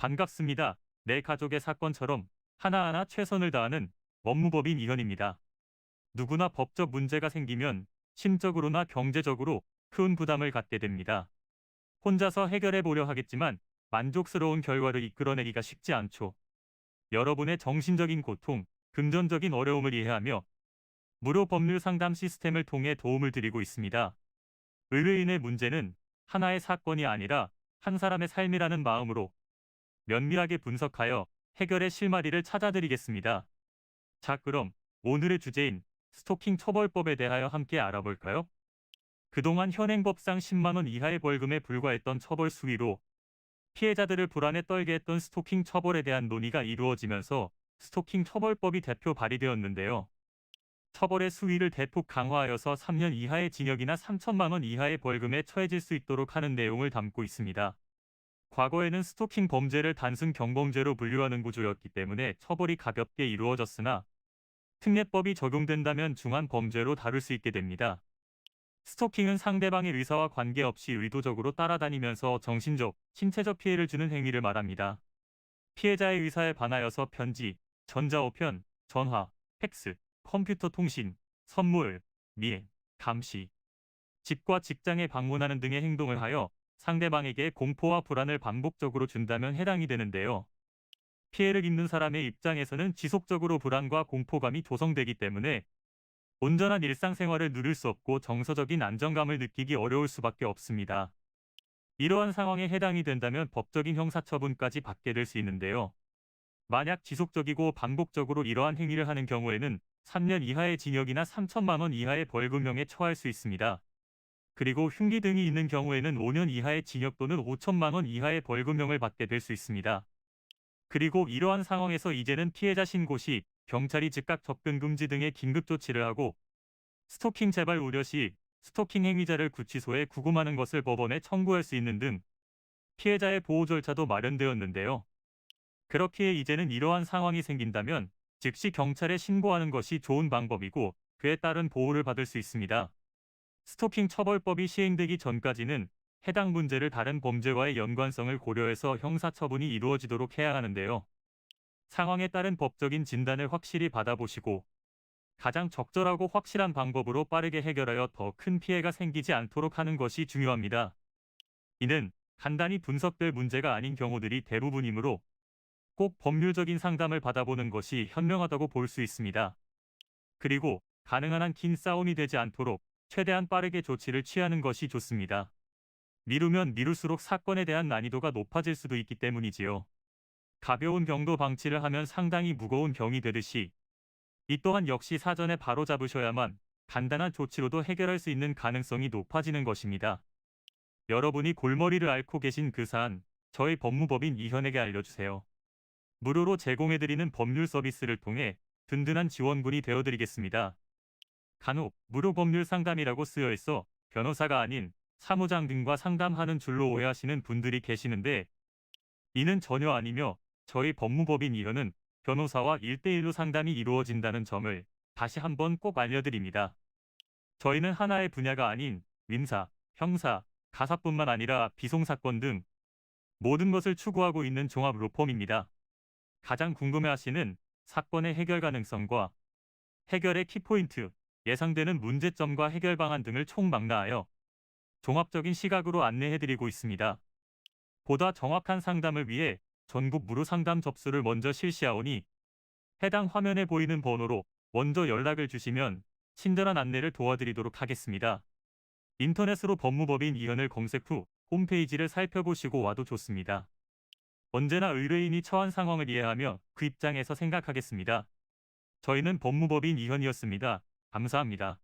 반갑습니다. 내 가족의 사건처럼 하나하나 최선을 다하는 법무법인 이현입니다. 누구나 법적 문제가 생기면 심적으로나 경제적으로 큰 부담을 갖게 됩니다. 혼자서 해결해 보려 하겠지만 만족스러운 결과를 이끌어내기가 쉽지 않죠. 여러분의 정신적인 고통, 금전적인 어려움을 이해하며 무료 법률 상담 시스템을 통해 도움을 드리고 있습니다. 의뢰인의 문제는 하나의 사건이 아니라 한 사람의 삶이라는 마음으로 면밀하게 분석하여 해결의 실마리를 찾아드리겠습니다. 자, 그럼 오늘의 주제인 스토킹 처벌법에 대하여 함께 알아볼까요? 그동안 현행법상 10만 원 이하의 벌금에 불과했던 처벌 수위로 피해자들을 불안에 떨게 했던 스토킹 처벌에 대한 논의가 이루어지면서 스토킹 처벌법이 대표 발의되었는데요. 처벌의 수위를 대폭 강화하여서 3년 이하의 징역이나 3천만 원 이하의 벌금에 처해질 수 있도록 하는 내용을 담고 있습니다. 과거에는 스토킹 범죄를 단순 경범죄로 분류하는 구조였기 때문에 처벌이 가볍게 이루어졌으나 특례법이 적용된다면 중한 범죄로 다룰 수 있게 됩니다. 스토킹은 상대방의 의사와 관계없이 의도적으로 따라다니면서 정신적, 신체적 피해를 주는 행위를 말합니다. 피해자의 의사에 반하여서 편지, 전자우편, 전화, 팩스, 컴퓨터 통신, 선물, 미행, 감시, 집과 직장에 방문하는 등의 행동을 하여 상대방에게 공포와 불안을 반복적으로 준다면 해당이 되는데요. 피해를 입는 사람의 입장에서는 지속적으로 불안과 공포감이 조성되기 때문에 온전한 일상생활을 누릴 수 없고 정서적인 안정감을 느끼기 어려울 수밖에 없습니다. 이러한 상황에 해당이 된다면 법적인 형사처분까지 받게 될 수 있는데요. 만약 지속적이고 반복적으로 이러한 행위를 하는 경우에는 3년 이하의 징역이나 3천만 원 이하의 벌금형에 처할 수 있습니다. 그리고 흉기 등이 있는 경우에는 5년 이하의 징역 또는 5천만 원 이하의 벌금형을 받게 될 수 있습니다. 그리고 이러한 상황에서 이제는 피해자 신고 시 경찰이 즉각 접근 금지 등의 긴급 조치를 하고 스토킹 재발 우려 시 스토킹 행위자를 구치소에 구금하는 것을 법원에 청구할 수 있는 등 피해자의 보호 절차도 마련되었는데요. 그렇기에 이제는 이러한 상황이 생긴다면 즉시 경찰에 신고하는 것이 좋은 방법이고 그에 따른 보호를 받을 수 있습니다. 스토킹 처벌법이 시행되기 전까지는 해당 문제를 다른 범죄와의 연관성을 고려해서 형사처분이 이루어지도록 해야 하는데요. 상황에 따른 법적인 진단을 확실히 받아보시고 가장 적절하고 확실한 방법으로 빠르게 해결하여 더 큰 피해가 생기지 않도록 하는 것이 중요합니다. 이는 간단히 분석될 문제가 아닌 경우들이 대부분이므로 꼭 법률적인 상담을 받아보는 것이 현명하다고 볼 수 있습니다. 그리고 가능한 한 긴 싸움이 되지 않도록 최대한 빠르게 조치를 취하는 것이 좋습니다. 미루면 미룰수록 사건에 대한 난이도가 높아질 수도 있기 때문이지요. 가벼운 경도 방치를 하면 상당히 무거운 병이 되듯이 이 또한 역시 사전에 바로잡으셔야만 간단한 조치로도 해결할 수 있는 가능성이 높아지는 것입니다. 여러분이 골머리를 앓고 계신 그 사안, 저희 법무법인 이현에게 알려주세요. 무료로 제공해드리는 법률 서비스를 통해 든든한 지원군이 되어드리겠습니다. 간혹 무료 법률 상담이라고 쓰여 있어 변호사가 아닌 사무장 등과 상담하는 줄로 오해하시는 분들이 계시는데 이는 전혀 아니며 저희 법무법인 이현은 변호사와 1대1로 상담이 이루어진다는 점을 다시 한번 꼭 알려드립니다. 저희는 하나의 분야가 아닌 민사, 형사, 가사뿐만 아니라 비송사건 등 모든 것을 추구하고 있는 종합 로펌입니다. 가장 궁금해하시는 사건의 해결 가능성과 해결의 키포인트, 예상되는 문제점과 해결 방안 등을 총망라하여 종합적인 시각으로 안내해드리고 있습니다. 보다 정확한 상담을 위해 전국 무료 상담 접수를 먼저 실시하오니 해당 화면에 보이는 번호로 먼저 연락을 주시면 친절한 안내를 도와드리도록 하겠습니다. 인터넷으로 법무법인 이현을 검색 후 홈페이지를 살펴보시고 와도 좋습니다. 언제나 의뢰인이 처한 상황을 이해하며 그 입장에서 생각하겠습니다. 저희는 법무법인 이현이었습니다. 감사합니다.